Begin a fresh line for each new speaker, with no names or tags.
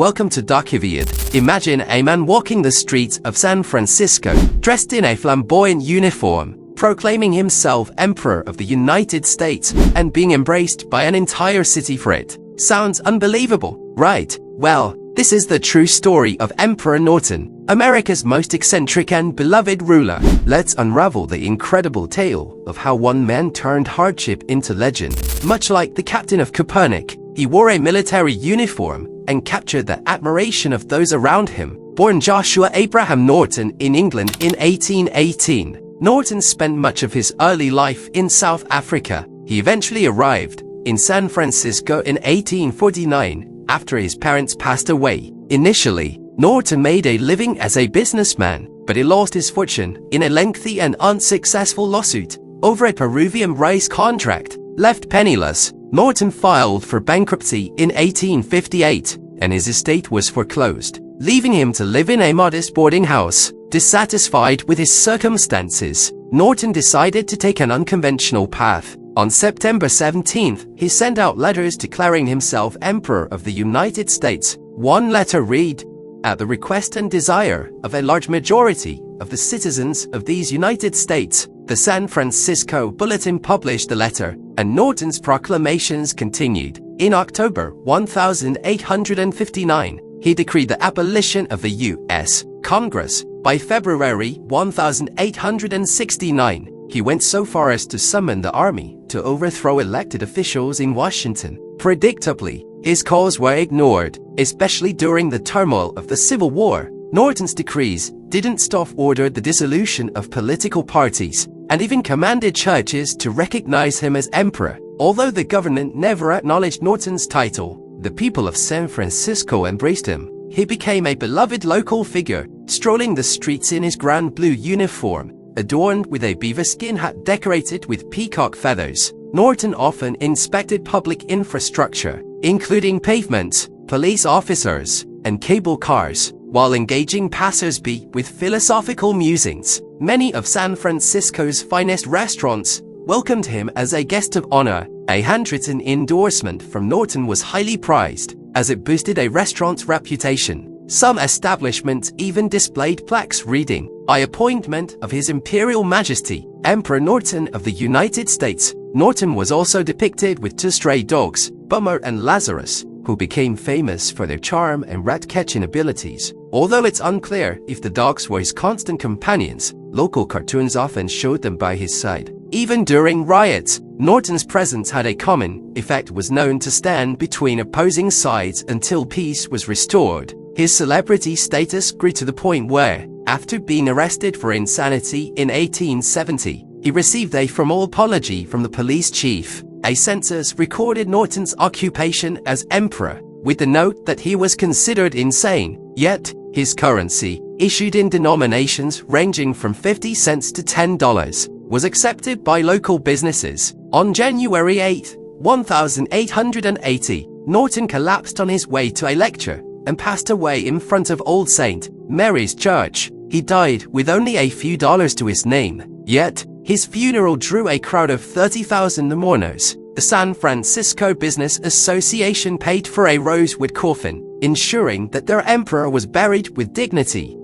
Welcome to DocuViod. Imagine a man walking the streets of San Francisco, dressed in a flamboyant uniform, proclaiming himself Emperor of the United States, and being embraced by an entire city for it. Sounds unbelievable, right? Well, this is the true story of Emperor Norton, America's most eccentric and beloved ruler. Let's unravel the incredible tale of how one man turned hardship into legend. Much like the captain of Copernic, he wore a military uniform and captured the admiration of those around him. Born Joshua Abraham Norton in England in 1818, Norton spent much of his early life in South Africa. He eventually arrived in San Francisco in 1849 after his parents passed away. Initially, Norton made a living as a businessman, but he lost his fortune in a lengthy and unsuccessful lawsuit over a Peruvian rice contract. Left penniless, Norton filed for bankruptcy in 1858, and his estate was foreclosed, leaving him to live in a modest boarding house. Dissatisfied with his circumstances, Norton decided to take an unconventional path. On September 17th, he sent out letters declaring himself Emperor of the United States. One letter read, "At the request and desire of a large majority of the citizens of these United States." The San Francisco Bulletin published the letter, and Norton's proclamations continued. In October 1859, he decreed the abolition of the U.S. Congress. By February 1869, he went so far as to summon the army to overthrow elected officials in Washington. Predictably, his calls were ignored, especially during the turmoil of the Civil War. Norton's decrees didn't stop ordered the dissolution of political parties, and even commanded churches to recognize him as emperor. Although the government never acknowledged Norton's title, the people of San Francisco embraced him. He became a beloved local figure, strolling the streets in his grand blue uniform, adorned with a beaverskin hat decorated with peacock feathers. Norton often inspected public infrastructure, including pavements, police officers, and cable cars, while engaging passers-by with philosophical musings. Many of San Francisco's finest restaurants welcomed him as a guest of honor. A handwritten endorsement from Norton was highly prized, as it boosted a restaurant's reputation. Some establishments even displayed plaques reading, "By appointment of His Imperial Majesty, Emperor Norton of the United States." Norton was also depicted with two stray dogs, Bummer and Lazarus, who became famous for their charm and rat-catching abilities. Although it's unclear if the dogs were his constant companions, local cartoons often showed them by his side. Even during riots, Norton's presence had a common effect, was known to stand between opposing sides until peace was restored. His celebrity status grew to the point where, after being arrested for insanity in 1870, he received a formal apology from the police chief. A census recorded Norton's occupation as emperor, with the note that he was considered insane. Yet, his currency, issued in denominations ranging from 50 cents to $10, was accepted by local businesses. On January 8, 1880, Norton collapsed on his way to a lecture and passed away in front of Old St. Mary's Church. He died with only a few dollars to his name. Yet, his funeral drew a crowd of 30,000 mourners. The San Francisco Business Association paid for a rosewood coffin, ensuring that their emperor was buried with dignity.